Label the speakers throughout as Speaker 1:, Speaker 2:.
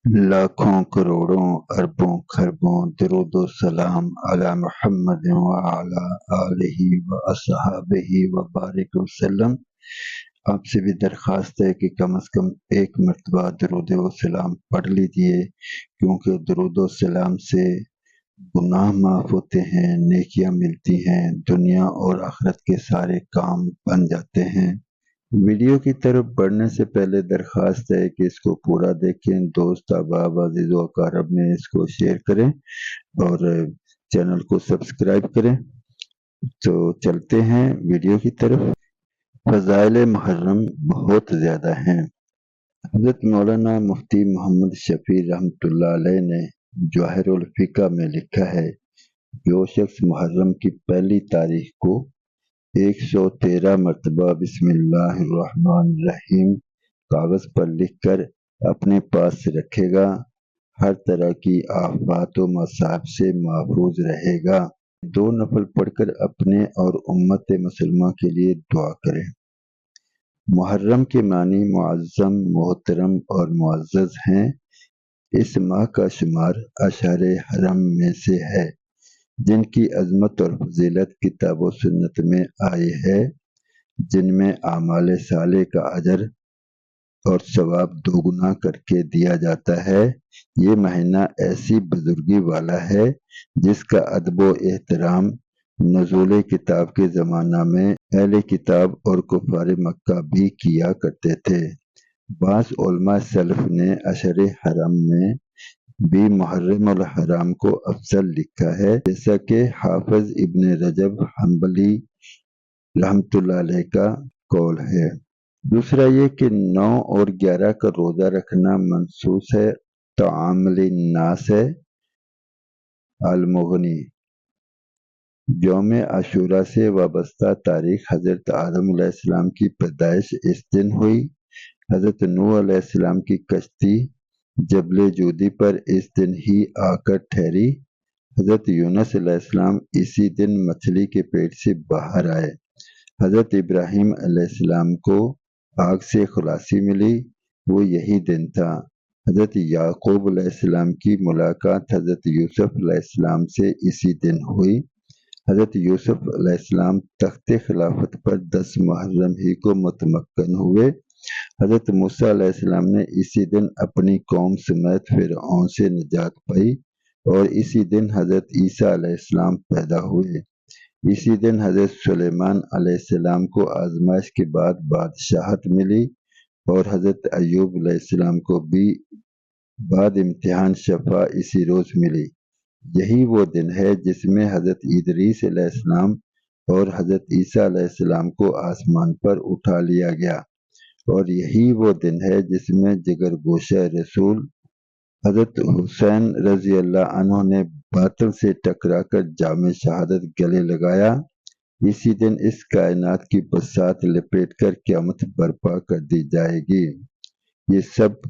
Speaker 1: लाखों करोड़ों अरबों खरबों दरूद व सलाम अला मुहम्मद व अला आलिहि व अस्हाबिहि व बारिक वसल्लम। आपसे भी दरख्वास्त है कि कम से कम एक मरतबा दरूद व सलाम पढ़ लीजिए, क्योंकि दरूद व सलाम से गुनाह माफ़ होते हैं, नेकियां मिलती हैं, दुनिया और आखिरत के सारे काम बन जाते हैं। वीडियो की तरफ बढ़ने से पहले दरख्वास्त है कि इसको पूरा देखें, दोस्त अहबाब अजीज़ व अक़ारब में इसको शेयर करें और चैनल को सब्सक्राइब करें। तो चलते हैं वीडियो की तरफ। फ़ज़ाइल मुहर्रम बहुत ज़्यादा हैं। हज़रत मौलाना मुफ्ती मोहम्मद शफ़ी रहमतुल्लाह अलैह ने जवाहिरुल फ़िक़ह में लिखा है, जो शख्स मुहर्रम की पहली तारीख को 113 मरतबा बिस्मिल्लाहिर्रहमानिर्रहीम कागज पर लिखकर अपने पास रखेगा, हर तरह की आफात व मसाइब से महफूज रहेगा। 2 नफल पढ़कर अपने और उम्मत मुसलमान के लिए दुआ करें। मुहर्रम के मानी मुअज़्ज़म, मोहतरम और मुअज़्ज़ज़ हैं। इस माह का शुमार अशहर हरम में से है, जिनकी अज़मत और फजीलत किताब व सुन्नत में आई है, जिनमें आमाल साले का अजर और सवाब दोगुना करके दिया जाता है। ये महीना ऐसी बुजुर्गी वाला है जिसका अदब व एहतराम नुज़ूल किताब के ज़माना में अहले किताब और कुफ़ार मक्का भी किया करते थे। बाज़ उलमा सलफ़ ने अशहर हरम में भी मुहर्रमुल हराम को अफजल लिखा है, जैसा कि हाफिज इब्न रजब हम्बली रहमतुल्लाह अलैह का कौल है। दूसरा ये कि 9 और 11 का रोज़ा रखना मंसूस है। तआमुल नास है। अल-मुग़नी यौम आशूरा से वाबस्ता तारीख हज़रत आदम अलैहिस्सलाम की पैदाइश इस दिन हुई। हज़रत नूह अलैहिस्सलाम की कश्ती जबल जूदी पर इस दिन ही आकर ठहरी। हज़रत यूनुस अलैहिस्सलाम इसी दिन मछली के पेट से बाहर आए। हज़रत इब्राहीम अलैहिस्सलाम को आग से खुलासी मिली, वो यही दिन था। हज़रत याक़ूब अलैहिस्सलाम की मुलाकात हज़रत यूसुफ अलैहिस्सलाम से इसी दिन हुई। हज़रत यूसुफ अलैहिस्सलाम तख्ते खिलाफत पर 10 मुहर्रम ही को मुतमक्कन हुए। हज़रत मूसा अलैहिस्सलाम ने इसी दिन अपनी कौम समेत फ़िरऔन से निजात पाई और इसी दिन हज़रत ईसा अलैहिस्सलाम पैदा हुए। इसी दिन हज़रत सुलेमान अलैहिस्सलाम को आजमाइश के बाद बादशाहत मिली और हज़रत अय्यूब अलैहिस्सलाम को भी बाद इम्तिहान शफा इसी रोज़ मिली। यही वो दिन है जिसमें हज़रत इदरीस अलैहिस्सलाम और हज़रत ईसा अलैहिस्सलाम को आसमान पर उठा लिया गया, और यही वो दिन है जिसमें जिगरगोशा रसूल हज़रत हुसैन रज़ी अल्लाह अन्हु ने बातिल से टकराकर जामे शहादत गले लगाया। इसी दिन इस कायनात की बसात लपेटकर क़यामत बर्पा कर दी जाएगी। ये सब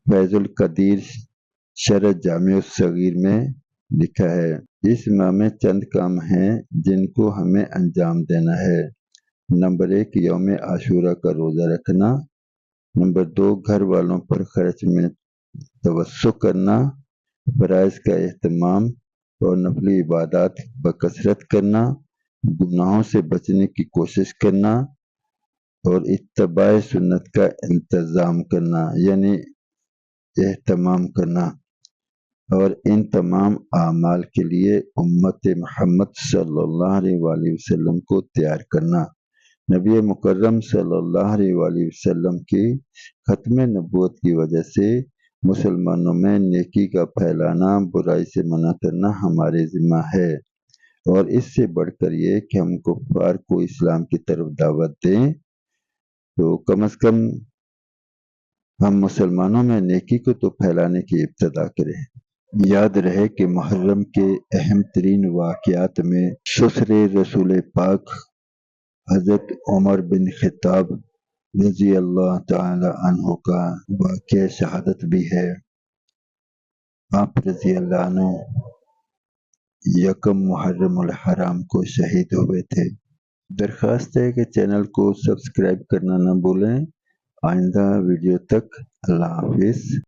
Speaker 1: फैज़ुल कदीर शरह जामे सगीर में लिखा है। इस माह में चंद काम हैं जिनको हमें अंजाम देना है। नंबर 1, यौम आशूरा का रोज़ा रखना। नंबर 2, घर वालों पर खर्च में तवस्सु करना, फ़राइज़ का एहतमाम और नफली इबादत बकसरत करना, गुनाहों से बचने की कोशिश करना और इत्तबाए सुन्नत का इंतज़ाम करना, यानी एहतमाम करना, और इन तमाम आमाल के लिए उम्मत मोहम्मद सल्लल्लाहु अलैहि वसल्लम को तैयार करना। नबी मुकर्रम सल्लल्लाहु अलैहि वसल्लम की खत्म नबूवत की वजह से मुसलमानों में नेकी का फैलाना, बुराई से मना करना हमारे ज़िम्मा है, और इससे बढ़कर ये कि हम कुफ़ार को इस्लाम की तरफ दावत दें, तो कम से कम हम मुसलमानों में नेकी को तो फैलाने की इब्तिदा करें। याद रहे कि मुहर्रम के अहम तरीन वाक़यात में ससुरे रसूल पाक हज़रत उमर बिन ख़त्ताब रज़ी अल्लाह ताला अन्हु का वाक़या शहादत भी है। आप रज़ी अल्लाह अन्हु यकम मुहर्रमुल हराम को शहीद हुए थे। दरख्वास्त है कि चैनल को सब्सक्राइब करना न भूलें। आइंदा वीडियो तक अल्लाह हाफ़िज़।